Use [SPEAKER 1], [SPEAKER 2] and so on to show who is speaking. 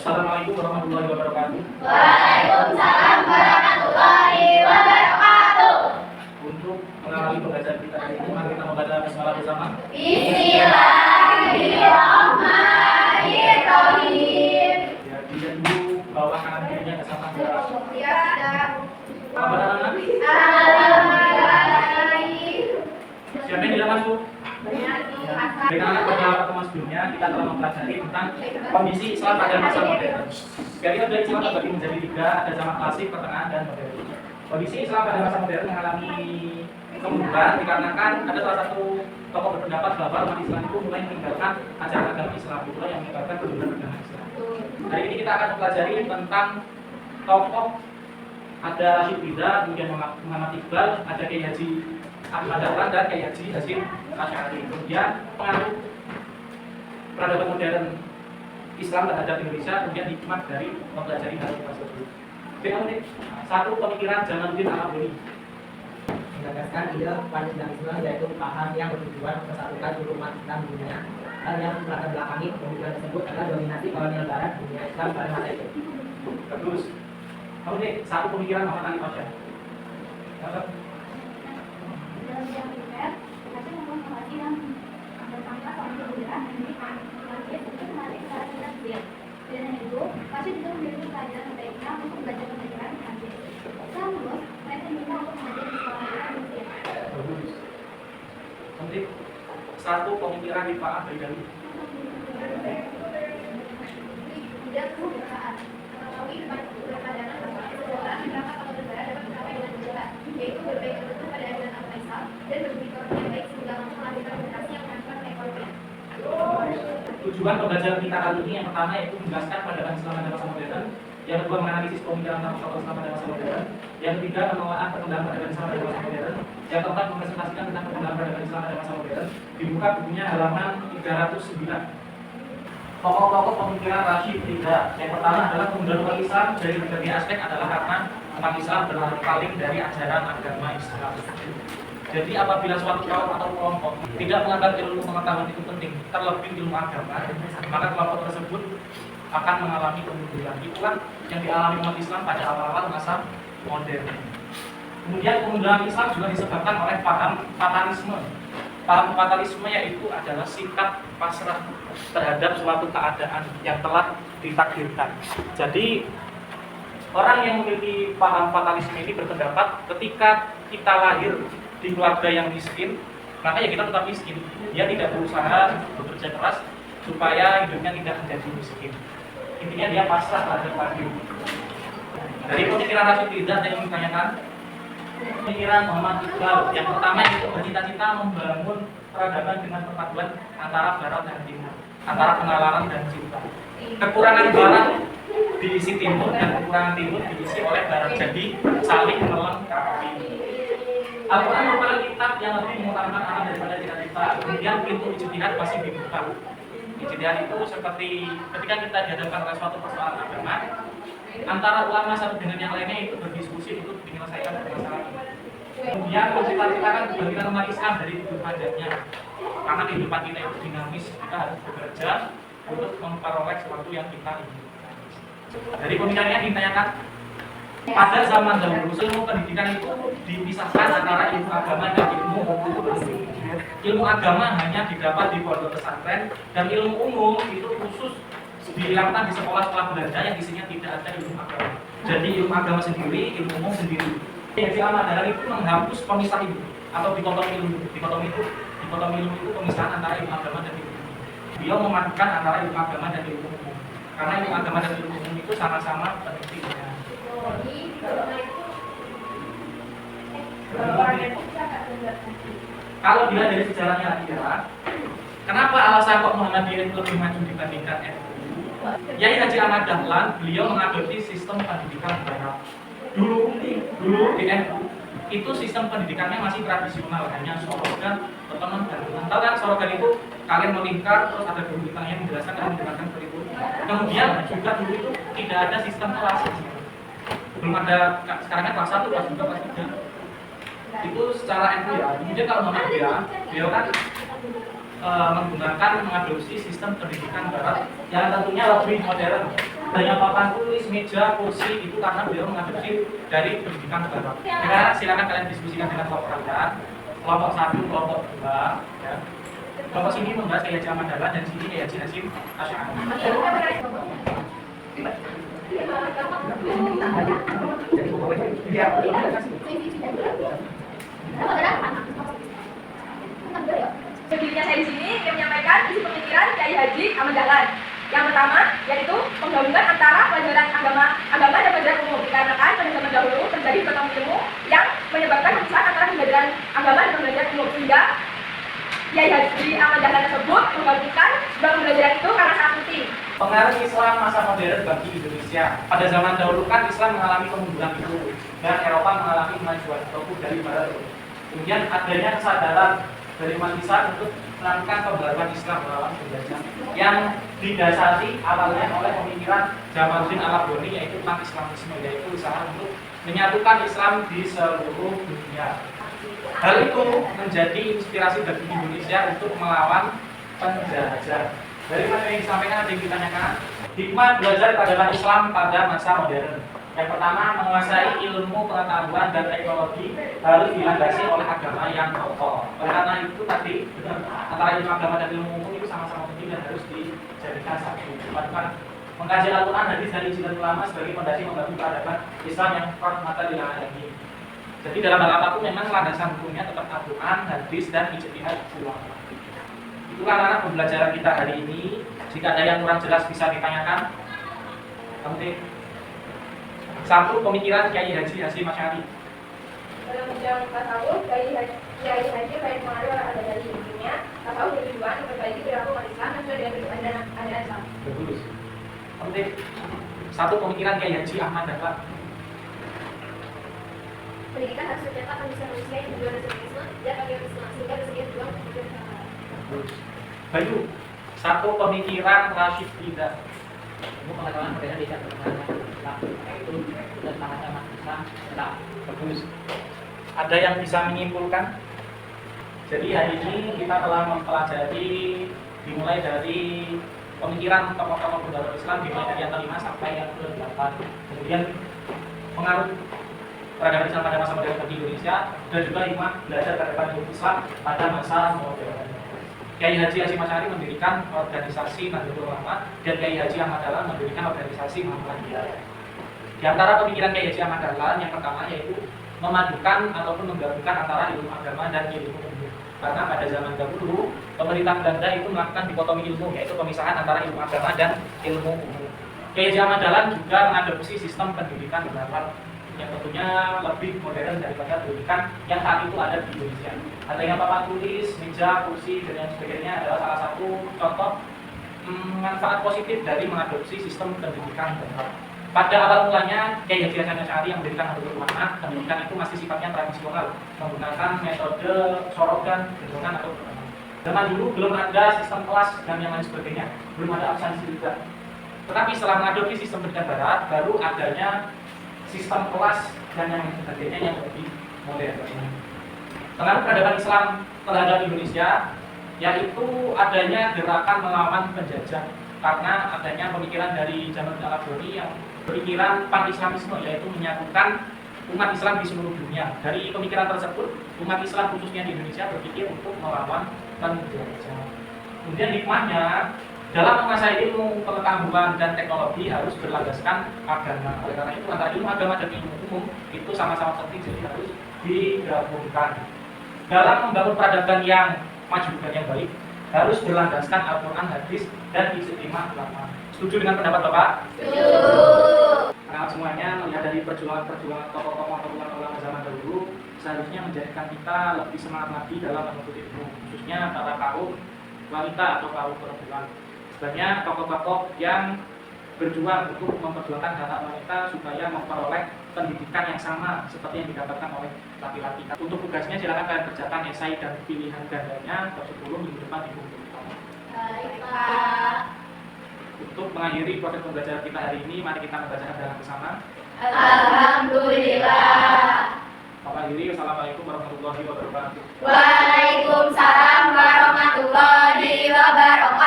[SPEAKER 1] Assalamualaikum warahmatullahi wabarakatuh.
[SPEAKER 2] Waalaikumsalam warahmatullahi wabarakatuh.
[SPEAKER 1] Untuk mengawali pembacaan kita hari ini, mari kita membaca basmalah bersama.
[SPEAKER 2] Bismillahirrahmanirrahim.
[SPEAKER 1] Ya, dilihat dulu bawah kanan kirinya ada sama merah.
[SPEAKER 2] Ya, ada.
[SPEAKER 1] Apa namanya?
[SPEAKER 2] Alhamdulillah.
[SPEAKER 1] Siapa yang tidak masuk? Karena pada pertemuan sebelumnya kita telah mempelajari tentang kondisi Islam pada masa modern. Jadi ada Islam terbagi menjadi tiga, ada zaman klasik, pertengahan, dan modern. Kondisi Islam pada masa modern mengalami kemunduran dikarenakan ada salah satu tokoh berpendapat bahwa umat Islam itu mulai meninggalkan ajaran agama Islam, itulah yang menyebabkan kemunduran agama Islam. Hari ini kita akan mempelajari tentang tokoh, ada Rashid Ridha, kemudian Muhammad Iqbal, ada Kiai Haji Ahmad Dahlan dan Kiai Haji Hasyim Asy'ari. Kemudian pengaruh peradaban modern Islam terhadap Indonesia, kemudian hikmah dari mempelajari hal tersebut. Oke, satu pemikiran Jamaluddin Al-Afghani
[SPEAKER 3] menggagaskan ide Pan-Islamisme, yaitu paham yang bertujuan mempersatukan seluruh umat Islam di dunia. Hal yang melatar belakangi pemikiran tersebut adalah dominasi kolonial Barat di dunia Islam pada masa itu.
[SPEAKER 1] Bagus. Kemudian satu pemikiran Muhammad Ali Pasha.
[SPEAKER 4] Pasti juga memiliki pelajaran baiknya untuk belajar pelajaran Hadis. Setelah lulus, mereka diminta untuk mengajar di sekolah Mesir.
[SPEAKER 1] Bagus. Kemudian satu pemikiran di Pak Baidali.
[SPEAKER 4] Tidak perlu bersaat. Mengetahui berpadanan antara seseorang berangkat atau berbarat dapat mencapai dengan jelas, yaitu berbaik betul pada ajaran agama Islam dan berbicara yang baik sehingga mampu melanjutkan generasi yang mengajukan perekonomian.
[SPEAKER 1] Tujuan pembelajaran kita kali ini yang pertama yaitu menjelaskan pandangan Islam pada masa modern, yang kedua menganalisis pemikiran tokoh Islam pada masa modern, yang ketiga menelaah perkembangan peradaban Islam pada masa modern, yang keempat mempresentasikan tentang perkembangan peradaban Islam pada masa modern. Dibuka bukunya halaman 309. Pokok-pokok pemikiran Rashid Ridha. Yang pertama adalah kemunduran umat Islam dari berbagai aspek adalah karena umat Islam berpaling dari ajaran agama Islam. Jadi apabila suatu kaum atau kelompok tidak menganggap ilmu pengetahuan itu penting, terlebih ilmu agama, maka kelompok tersebut akan mengalami kemunduran. Itulah yang dialami umat Islam pada awal-awal masa modern. Kemudian kemunduran Islam juga disebabkan oleh paham fatalisme. Paham fatalisme yaitu adalah sikap pasrah terhadap suatu keadaan yang telah ditakdirkan. Jadi orang yang memiliki paham fatalisme ini berpendapat ketika kita lahir di keluarga yang miskin, maka ya kita tetap miskin. Dia tidak berusaha bekerja keras supaya hidupnya tidak menjadi miskin. Intinya dia pasrah terhadap takdir. Dari pemikiran Rashid Ridha yang ditanyakan, pemikiran Muhammad Iqbal yang pertama itu bercita-cita membangun peradaban dengan perpaduan antara Barat dan Timur, antara penalaran dan cinta. Kekurangan Barat diisi Timur dan kekurangan Timur diisi oleh Barat, jadi saling melengkapi. Al-Quran merupakan kitab yang lebih mengutamakan alam daripada cita-cita. Kemudian pintu ijtihad masih dibuka. Ijtihad itu seperti ketika kita dihadapkan pada suatu persoalan agama, antara ulama satu dengan yang lainnya itu berdiskusi untuk menyelesaikan permasalahan. Kemudian mencita-citakan kebangkitan umat Islam dari kehidupannya. Karena kehidupan kita itu dinamis, kita harus bekerja untuk memperoleh sesuatu yang kita inginkan. Dari pemikirannya ditanyakan, pada zaman dahulu ilmu pendidikan itu dipisahkan antara ilmu agama dan ilmu umum. Ilmu agama hanya didapat di pondok pesantren dan ilmu umum itu khusus dilakukan di sekolah-sekolah belajar yang isinya tidak ada ilmu agama. Jadi ilmu agama sendiri, ilmu umum sendiri. Jadi Ahmad Dahlan itu menghapus pemisah ilmu atau dikotomi ilmu. Dikotomi ilmu itu pemisahan antara ilmu agama dan ilmu umum. Beliau memadukan antara ilmu agama dan ilmu umum. Karena ilmu agama dan ilmu umum itu sama-sama pentingnya. Kalau dilihat dari sejarahnya dia, kenapa alasan kok Muhammadiyah itu lebih maju dibandingkan NU? Yai Haji Ahmad Dahlan, beliau mengadopsi sistem pendidikan Barat. Dulu di NU itu sistem pendidikannya masih tradisional, hanya slogan, teman dan tahu kan slogan itu kalian melingkar, terus ada guru kita yang menjelaskan dan menjelaskan kurikulum. Kemudian juga dulu itu tidak ada sistem kelas. Belum ada, sekarang kan kelas 1, kelas 2, kelas 3 itu secara NU ya. Kemudian kalau Muhammadiyah, beliau kan mengadopsi sistem pendidikan Barat yang tentunya lebih modern. Banyak papan tulis, meja, kursi itu karena beliau mengadopsi dari pendidikan barat. Ya, silakan kalian diskusikan dengan kelompok kalian. Kelompok 1, kelompok 2, ya. Kelompok sini membahas Kiai Haji Ahmad Dahlan dan sini Kiai Haji Hasyim Asy'ari.
[SPEAKER 2] Berdirinya saya di sini yang menyampaikan isi pemikiran Kiai Haji Ahmad Dahlan. Yang pertama yaitu penggabungan antara pelajaran agama dan pelajaran umum, dikarenakan pada zaman dahulu terjadi berbagai ilmu yang menyebabkan pemisahan antara pembelajaran agama dan pembelajaran umum, sehingga Kiai Haji Ahmad Dahlan tersebut menggabungkan dua pembelajaran itu karena sangat penting.
[SPEAKER 1] Pengaruh Islam masa modern bagi Indonesia. Pada zaman dahulu kan Islam mengalami kemunduran itu dan Eropa mengalami kemajuan dari barat. Kemudian adanya kesadaran dari umat Islam untuk melakukan pembaruan Islam melawan penjajah yang didasari awalnya oleh pemikiran Jamaluddin Al-Afghani, yaitu tentang Islamisme, yaitu usaha untuk menyatukan Islam di seluruh dunia. Hal itu menjadi inspirasi bagi Indonesia untuk melawan penjajah. Dari materi yang disampaikan ada yang ditanyakan, hikmah belajar keagamaan Islam pada masa modern. Yang pertama, menguasai ilmu pengetahuan dan teknologi harus dilandasi oleh agama yang kokoh. Oleh karena itu tadi, antara ilmu agama dan ilmu umum itu sama-sama penting dan harus dijadikan satu. Dipadukan mengkaji Al-Quran, hadis dari ijtihad ulama sebagai fondasi membangun peradaban Islam yang rahmatan lil alamin. Jadi dalam hal apapun memang landasan hukumnya tetap Al-Quran, hadis dan ijtihad ulama. Itulah anak pembelajaran kita hari ini. Jika ada yang kurang jelas bisa ditanyakan. Penting. 1. Pemikiran Kiai Haji Hasyim Asy'ari.
[SPEAKER 2] Dalam bidang tasawuf, Kiai Haji banyak pengaruh oleh Al-Ghazali. Intinya, tasawuf bertujuan memperbaiki perilaku umat Islam sesuai dengan ajaran Islam.
[SPEAKER 1] Bagus. Penting. 1. Pemikiran Kiai Haji Ahmad Dahlan.
[SPEAKER 4] Pendidikan harus mencetak manusia yang berjuang nasionalisme dan patriotisme sehingga bersedia berjuang untuk tujuan bersama.
[SPEAKER 1] Bagus. Bayu. 1. Pemikiran Rashid Ridha.
[SPEAKER 3] Ilmu pengetahuan berbeda di satu Islam, yaitu dan sama-sama Islam.
[SPEAKER 1] Bagus. Ada yang bisa menyimpulkan? Jadi hari ini kita telah mempelajari dimulai dari pemikiran tokoh-tokoh pendapat Islam dimulai dari yang ke-5 sampai yang ke-8. Kemudian pengaruh peradaban Islam pada masa modern bagi Indonesia dan juga hikmah belajar peradaban Islam pada masa modern. Kiai Haji Hasyim Asy'ari mendirikan organisasi Nahdlatul Ulama dan Kiai Haji Ahmad Dahlan mendirikan organisasi Muhammadiyah. Di antara pemikiran Kiai Haji Ahmad Dahlan yang pertama yaitu memadukan ataupun menggabungkan antara ilmu agama dan ilmu umum. Karena pada zaman dahulu pemerintah Belanda itu melakukan dikotomi ilmu, yaitu pemisahan antara ilmu agama dan ilmu umum. Kiai Haji Ahmad Dahlan juga mengadopsi sistem pendidikan barat yang tentunya lebih modern daripada pendidikan yang saat itu ada di Indonesia. Adanya papan tulis, meja, kursi, dan lain sebagainya adalah salah satu contoh manfaat positif dari mengadopsi sistem pendidikan barat. Pada awal mulanya, Kiai Haji Hasyim Asy'ari yang mendirikan Nahdlatul Ulama, pendidikan itu masih sifatnya tradisional, menggunakan metode sorogan, gendongan atau pertemuan. Zaman dulu belum ada sistem kelas dan yang lain sebagainya, belum ada absensi juga. Tetapi setelah mengadopsi sistem pendidikan barat, baru adanya sistem kelas dan yang lain sebagainya yang lebih modern. Pengaruh peradaban Islam terhadap Indonesia yaitu adanya gerakan melawan penjajah karena adanya pemikiran dari Jamaluddin Al-Afghani yang pemikiran pan-Islamisme, yaitu menyatukan umat Islam di seluruh dunia. Dari pemikiran tersebut, umat Islam khususnya di Indonesia berpikir untuk melawan penjajah. Kemudian hikmahnya, dalam menguasai ilmu pengetahuan dan teknologi harus berlandaskan agama. Oleh karena itu antara ilmu agama dan ilmu umum itu sama-sama penting, jadi harus digabungkan. Dalam membangun peradaban yang maju dan yang baik harus berlandaskan Al-Quran, hadis, dan ijtimah ulama. Setuju dengan pendapat Bapak?
[SPEAKER 4] Setuju.
[SPEAKER 1] Karena semuanya melihat dari perjuangan tokoh-tokoh atau ulama zaman dahulu seharusnya menjadikan kita lebih semangat lagi dalam menuntut ilmu, khususnya para kaum wanita atau kaum perempuan. Sebenarnya tokoh-tokoh yang berjuang untuk memperjuangkan hak wanita supaya memperoleh pendidikan yang sama seperti yang didapatkan oleh laki-laki. Untuk tugasnya silakan kalian kerjakan esai dan pilihan gandanya bab 10 minggu depan di buku pertama.
[SPEAKER 4] Baik, Pak.
[SPEAKER 1] Untuk mengakhiri proses pembelajaran kita hari ini, mari kita membacakan dalam bersama.
[SPEAKER 4] Alhamdulillah.
[SPEAKER 1] Bapak diri, Assalamualaikum warahmatullahi wabarakatuh.
[SPEAKER 4] Waalaikumsalam warahmatullahi wabarakatuh.